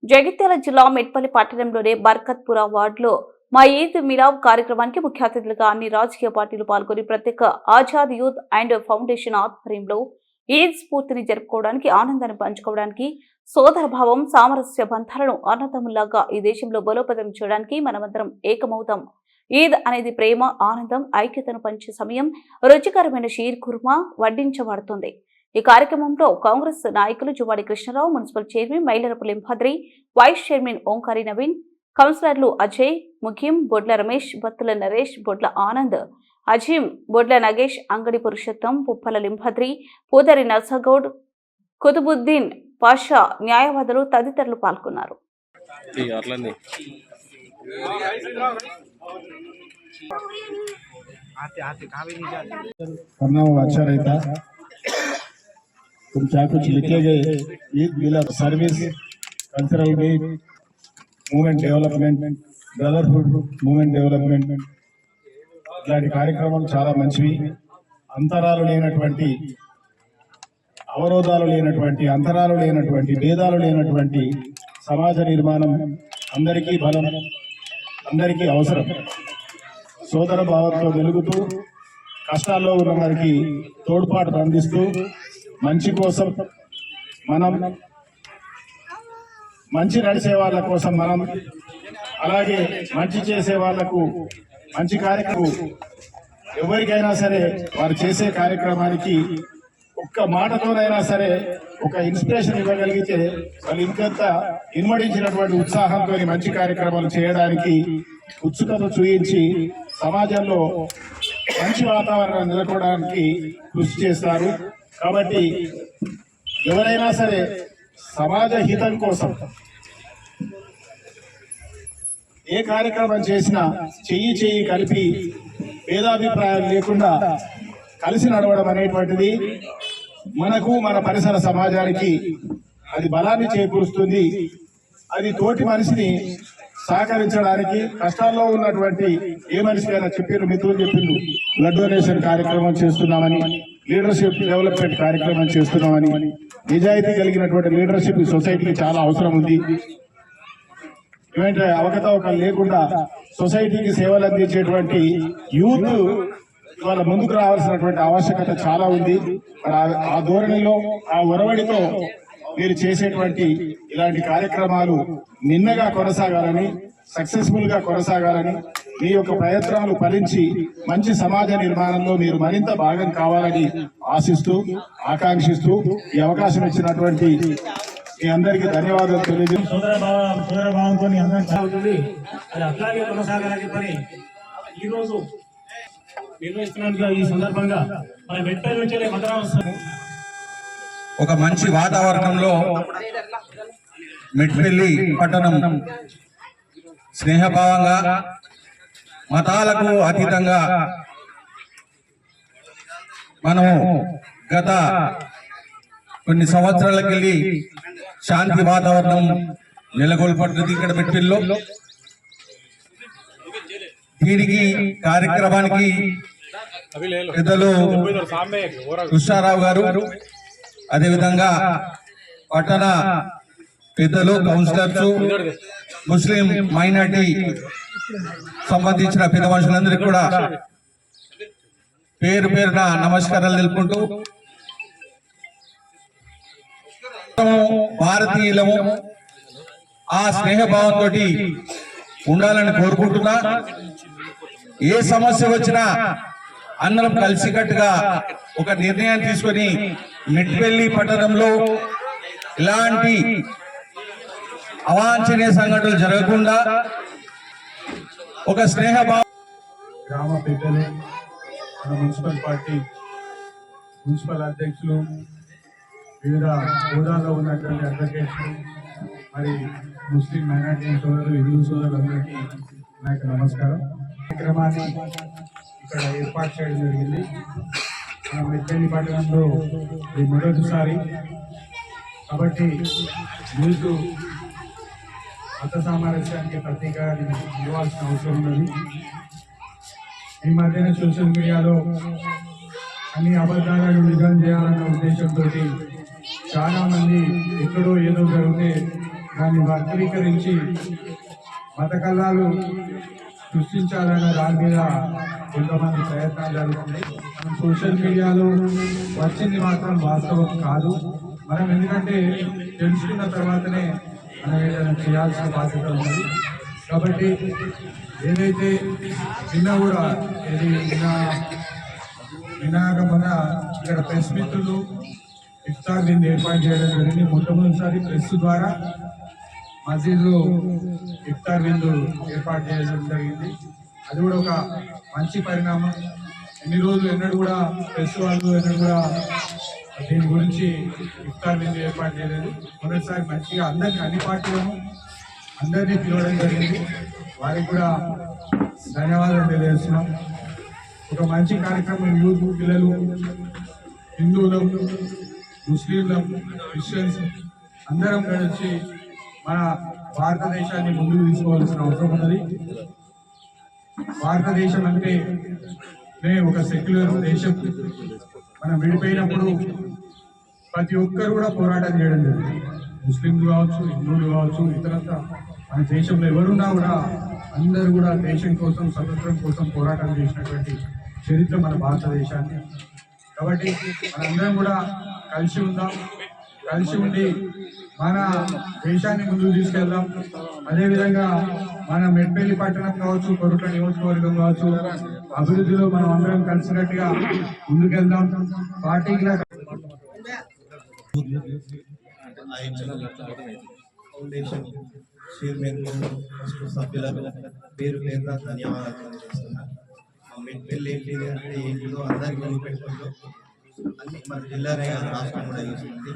జగిత్యాల జిల్లా మెట్పల్లి పట్టణంలోని బర్కత్పుర వార్డులో మా ఈద్ మిలాద్ కార్యక్రమానికి ముఖ్య అతిథులుగా అన్ని రాజకీయ పార్టీలు పాల్గొని ప్రత్యేక ఆజాద్ యూత్ అండ్ ఫౌండేషన్ ఆధ్వర్యంలో ఈద్ స్ఫూర్తిని జరుపుకోవడానికి ఆనందాన్ని పంచుకోవడానికి సోదరభావం సామరస్య బంధాలను అన్నదమ్ములాగా ఈ దేశంలో బలోపేతం చేయడానికి మనమందరం ఏకమవుతాం. ఈద్ అనేది ప్రేమ, ఆనందం, ఐక్యతను పంచే సమయం. రుచికరమైన షీర్ కుర్మా వడ్డించబడుతుంది. ఈ కార్యక్రమంలో కాంగ్రెస్ నాయకులు Juvadi Krishnarao, municipal chairman Mailarapu Limbhadri, vice chairman Omkari Naveen, కౌన్సిలర్లు అజయ్, ముఖీం, బొడ్ల రమేష్, బత్తుల నరేష్, బొడ్ల ఆనంద్, అజీం, బొడ్ల నగేష్, అంగడి పురుషోత్తం, పుప్పల లింభద్రి, పూదరి నర్సగౌడ్, కుతుబుద్దీన్ పాషా, న్యాయవాదులు తదితరులు పాల్గొన్నారు. तुम क्या कुछ लिखे गए Eid Milad service, cultural week, movement development, brotherhood movement development, ఇలాంటి కార్యక్రమాలు చాలా మంచివి. అంతరాలు లేనటువంటి, అవరోధాలు లేనటువంటి, అంతరాలు లేనటువంటి, భేదాలు లేనటువంటి సమాజ నిర్మాణం అందరికీ బలం, అందరికీ అవసరం. సోదర భావంతో వెలుగుతూ కష్టాల్లో ఉన్న వారికి తోడ్పాటు అందిస్తూ మంచి కోసం మనం, మంచి నడిచే వాళ్ళ కోసం మనం, అలాగే మంచి చేసే వాళ్లకు మంచి కార్యక్రమం ఎవరికైనా సరే వారు చేసే కార్యక్రమానికి ఒక్క మాటతోనైనా సరే ఒక ఇన్స్పిరేషన్ ఇవ్వగలిగితే వాళ్ళు ఇంకంత ఇన్వడించినటువంటి ఉత్సాహంతో మంచి కార్యక్రమాలు చేయడానికి ఉత్సుకత చూయించి సమాజంలో మంచి వాతావరణం నెలకొనడానికి కృషి చేస్తారు. కాబట్టి ఎవరైనా సరే సమాజ హితం కోసం ఏ కార్యక్రమం చేసినా చెయ్యి కలిపి భేదాభిప్రాయాలు లేకుండా కలిసి నడవడం అనేటువంటిది మనకు, మన పరిసర సమాజానికి అది బలాన్ని చేకూరుస్తుంది. అది తోటి మనిషిని సహకరించడానికి, కష్టాల్లో ఉన్నటువంటి ఏ మనిషికైనా చెప్పారు, మిత్రులు చెప్పిండ్రు, బ్లడ్ డొనేషన్ కార్యక్రమం చేస్తున్నామని, లీడర్షిప్ డెవలప్మెంట్ కార్యక్రమం చేస్తున్నామని. నిజాయితీ కలిగినటువంటి లీడర్షిప్ ఈ సొసైటీకి చాలా అవసరం ఉంది. ఏమంటే అవకతవకలు లేకుండా సొసైటీకి సేవలు అందించేటువంటి యూత్ ఇవాళ ముందుకు రావాల్సినటువంటి ఆవశ్యకత చాలా ఉంది. ఆ ధోరణిలో, ఆ ఒరవడితో మీరు చేసేటువంటి ఇలాంటి కార్యక్రమాలు నిన్నగా కొనసాగాలని, సక్సెస్ఫుల్ గా కొనసాగాలని, మీ యొక్క ప్రయత్నాలు ఫలించి మంచి సమాజ నిర్మాణంలో మీరు మరింత భాగం కావాలని ఆశిస్తూ, ఆకాంక్షిస్తూ ఈ అవకాశం ఇచ్చినటువంటి మీ అందరికీ ధన్యవాదాలు తెలియజేస్తాను. సోదరభావంతో ఉంటుంది, అది అట్లాగే కొనసాగాలని చెప్పని ఈరోజు నిర్వహిస్తున్న ఈ సందర్భంగా మన మెట్పల్లి నుంచి మద్రాసు ఒక మంచి వాతావరణంలో మెట్పల్లి పట్టణం స్నేహభావంగా, మతాలకు అతీతంగా మనము గత కొన్ని సంవత్సరాలకెళ్ళి శాంతి వాతావరణం నెలకొల్పడుతుంది ఇక్కడ మెట్పల్లిలో. దీనికి కార్యక్రమానికి పెద్దలు కృష్ణారావు గారు, అదేవిధంగా పట్టణ పెద్దలు, కౌన్సిలర్స్, ముస్లిం మైనార్టీ సంబంధించిన పెద్ద మనుషులందరికీ కూడా పేరు పేరున నమస్కారాలు తెలుపుకుంటూ, భారతీయులము ఆ స్నేహభావంతో ఉండాలని కోరుకుంటున్నా. ఏ సమస్య వచ్చినా అందరం కలిసికట్టుగా ఒక నిర్ణయాన్ని తీసుకొని మెట్పల్లి పట్టణంలో ఇలాంటి అవాంఛనీయ సంఘటనలు జరగకుండా ఒక స్నేహభావం. గ్రామ పెద్దలు, మన మున్సిపల్ పార్టీ మున్సిపల్ అధ్యక్షులు, వివిధ హోదాలో ఉన్నటువంటి అడ్వకేట్స్, మరి ముస్లిం మైనార్టీ సోదరులు, హిందూ సోదరులందరికీ నాకు నమస్కారం. కార్యక్రమాన్ని ఇక్కడ ఏర్పాటు చేయడం జరిగింది. మన మెట్పల్లి పట్టణంలో ఇది మొదటిసారి కాబట్టి మీకు మత సామరస్యానికి ప్రతీకగా ఇవ్వాల్సిన అవసరం ఉన్నది. ఈ మధ్యన సోషల్ మీడియాలో అన్ని అబద్ధాలను నిజం చేయాలన్న ఉద్దేశంతో చాలా మంది ఎక్కడో ఏదో జరిగితే దాన్ని వక్రీకరించి మత కళాలు సృష్టించాలన్న దాని మీద కొంతమంది ప్రయత్నాలు జరుగుతున్నాయి. మనం సోషల్ మీడియాలో వచ్చింది మాత్రం వాస్తవం కాదు. మనం ఎందుకంటే తెలుసుకున్న తర్వాతనే మనం ఏదైనా చేయాల్సిన బాధ్యత ఉంది. కాబట్టి ఏదైతే నిన్న కూడా నిన్నాక మొన్న ఇక్కడ ప్రెస్ మిత్రులు ఇఫ్తార్ దీన్ని ఏర్పాటు చేయడం జరిగింది. మొట్టమొదటిసారి ప్రెస్ ద్వారా మసీదులో ఇఫ్తార్ విందు ఏర్పాటు చేయడం జరిగింది. అది కూడా ఒక మంచి పరిణామం. ఎన్ని రోజులు ఎన్నడూ కూడా ప్రెస్ వాళ్ళు ఎన్నడూ కూడా దీని గురించి ఇఫ్తార్ విందు ఏర్పాటు చేయలేదు. మొదటిసారి మంచిగా అన్ని పార్టీలను అందరినీ పిలవడం జరిగింది. వారికి కూడా ధన్యవాదాలు తెలియజేస్తున్నాం. ఒక మంచి కార్యక్రమం యూత్ పిల్లలు, హిందువులు, ముస్లింలు, క్రిస్టియన్స్ అందరం కలిసి మన భారతదేశాన్ని ముందుకు తీసుకోవాల్సిన అవసరం ఉన్నది. భారతదేశం అంటే ఒక సెక్యులర్ దేశం. మనం విడిపోయినప్పుడు ప్రతి ఒక్కరు కూడా పోరాటం చేయడం జరిగింది. ముస్లింలు కావచ్చు, హిందువులు కావచ్చు, ఇతరత్ర మన దేశంలో ఎవరున్నా కూడా అందరూ కూడా దేశం కోసం, స్వతంత్రం కోసం పోరాటం చేసినటువంటి చరిత్ర మన భారతదేశాన్ని. కాబట్టి మనందరం కూడా కలిసి ఉందాం, కలిసి ఉండి మన దేశాన్ని ముందుకు తీసుకెళ్దాం. అదేవిధంగా మన మెట్పల్లి పట్టణం కావచ్చు, కొరుట్ల నియోజకవర్గం కావచ్చు, అభివృద్ధిలో మనం అందరం కలిసినట్టుగా ముందుకెళ్దాం. పార్టీగా ఫౌండేషన్ చైర్మన్ సభ్యులకు పేరు పేరున ధన్యవాదాలు తెలియజేస్తున్నాను. మా మెట్పల్లి ఏంటిదో అందరికీ పెట్టుకుంటూ అన్ని మన జిల్లానే రాష్ట్రం కూడా చూస్తుంది.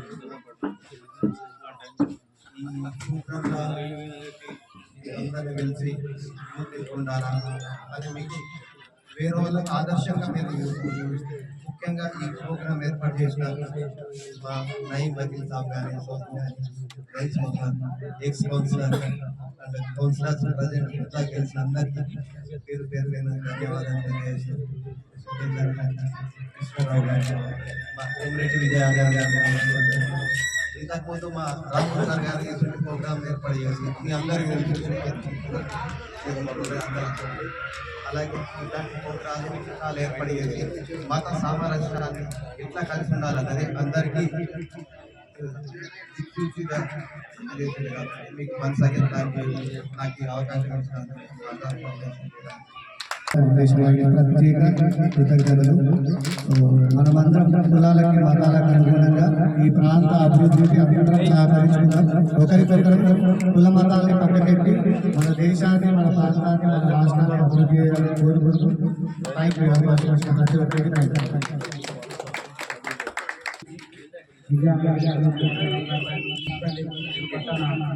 అందరినీ కలిసి ఉండాలా, అది మీకు వేరే వాళ్ళకి ఆదర్శంగా మీరు ముఖ్యంగా ఈ ప్రోగ్రాం ఏర్పాటు చేసిన మా నయీం వకీల్ సాబ్ కానీ, Rais Mohammed, ex councillor and councillors present ఇంట్లో గెలిచిన అందరికీ పేరు పేరు ధన్యవాదాలు తెలియజేస్తూ కృష్ణరావు గారు, మా కోమరెడ్డి విజయ గారు, ఇంతకుముందు మా రామకుమార్ గారు ఇటువంటి ప్రోగ్రాం ఏర్పాటు చేసి మీ అందరికీ అలాగే ఇలాంటి ప్రోగ్రాలు ఏర్పాటు చేసి మత సామరస్యాన్ని ఎట్లా కలిసి ఉండాలన్నది అందరికీ దిక్సూచిగా మీకు మనసాగి నాకు అవకాశం ప్రత్యేక కృతజ్ఞతలు. మనమందరం కులాలకి, మతాలకు అనుగుణంగా ఈ ప్రాంత అభివృద్ధికి అందరం సహకరించుకుందాం. ఒకరికొకరు కుల మతాలని పక్కకెట్టి మన దేశాన్ని, మన ప్రాంతాన్ని, మన రాష్ట్రాన్ని అభివృద్ధి చేయాలని కోరుకుంటూ థ్యాంక్ యూ. అవకాశం ఇచ్చిన ప్రతి ఒక్కరికి థ్యాంక్ యూ.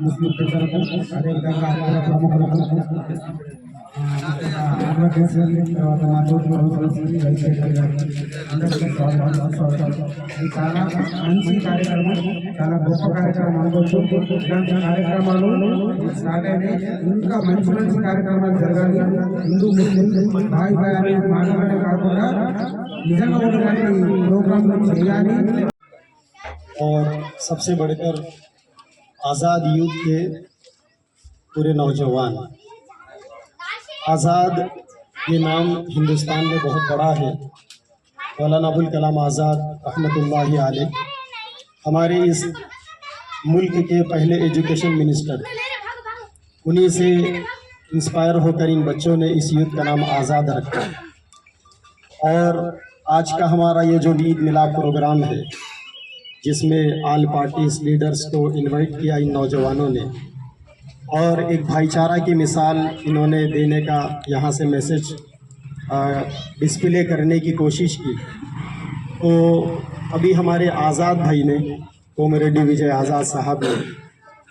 ముస్లిం పెద్దలకు, అదేవిధంగా ప్రముఖులకు, తర్వాత మా తోటి చాలా మంచి కార్యక్రమం, చాలా గొప్ప కార్యక్రమం అనుకోవచ్చు. ఇలాంటి కార్యక్రమాలు స్టార్ట్ అయినాయి, ఇంకా మంచి మంచి కార్యక్రమాలు జరగాలి. హిందూ ముస్లిం భాయి భాయి అనే మాటలనే కాకుండా నిజంగా ఉన్నటువంటి ప్రోగ్రాంలు చేయాలి. और सबसे बढ़कर आज़ाद यूथ के पूरे नौजवान, आज़ाद ये नाम हिंदुस्तान में बहुत बड़ा है। मौलाना अबुल कलाम आज़ाद रहमतुल्लाहि अलैह हमारे इस मुल्क के पहले एजुकेशन मिनिस्टर, उन्हीं से इंस्पायर होकर इन बच्चों ने इस यूथ का नाम आज़ाद रखा। और आज का हमारा ये जो ईद मिलाद प्रोग्राम है, जिसमें ऑल पार्टीज लीडर्स को इनवाइट किया इन नौजवानों ने, और एक भाईचारा की मिसाल इन्होंने देने का यहाँ से मैसेज डिस्प्ले करने की कोशिश की। तो अभी हमारे आज़ाद भाई ने, कोमरेड्डी विजय आज़ाद साहब ने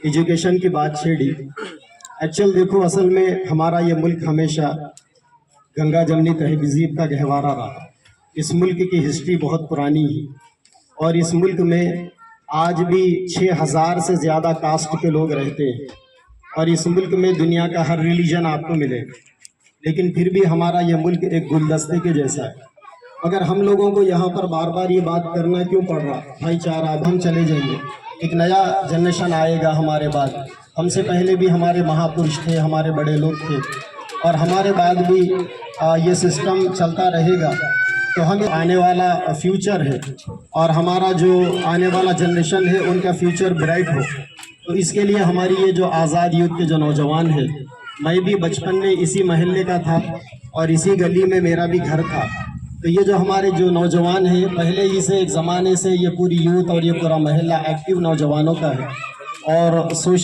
एजुकेशन की बात छेड़ी। एक्चुअल देखो, असल में हमारा ये मुल्क हमेशा गंगा जमनी तहजीब का गहवारा रहा। इस मुल्क की हिस्ट्री बहुत पुरानी है और इस मुल्क में आज भी 6000 से ज़्यादा कास्ट के लोग रहते हैं और इस मुल्क में दुनिया का हर रिलीजन आपको मिलेगा, लेकिन फिर भी हमारा ये मुल्क एक गुलदस्ते के जैसा है। मगर हम लोगों को यहाँ पर बार बार ये बात करना क्यों पड़ रहा? भाईचारा, अब हम चले जाएंगे, एक नया जनरेशन आएगा हमारे बाद, हमसे पहले भी हमारे महापुरुष थे, हमारे बड़े लोग थे, और हमारे बाद भी ये सिस्टम चलता रहेगा। तो हम आने वाला फ्यूचर है और हमारा जो आने वाला जनरेशन है उनका फ्यूचर ब्राइट हो। तो इसके लिए हमारी ये जो आज़ाद यूथ के जो नौजवान है, मैं भी बचपन में इसी महल्ले का था और इसी गली में मेरा भी घर था। तो ये जो हमारे जो नौजवान हैं, पहले ही से एक ज़माने से ये पूरी यूथ और ये पूरा महल्ला एक्टिव नौजवानों का है और सोशल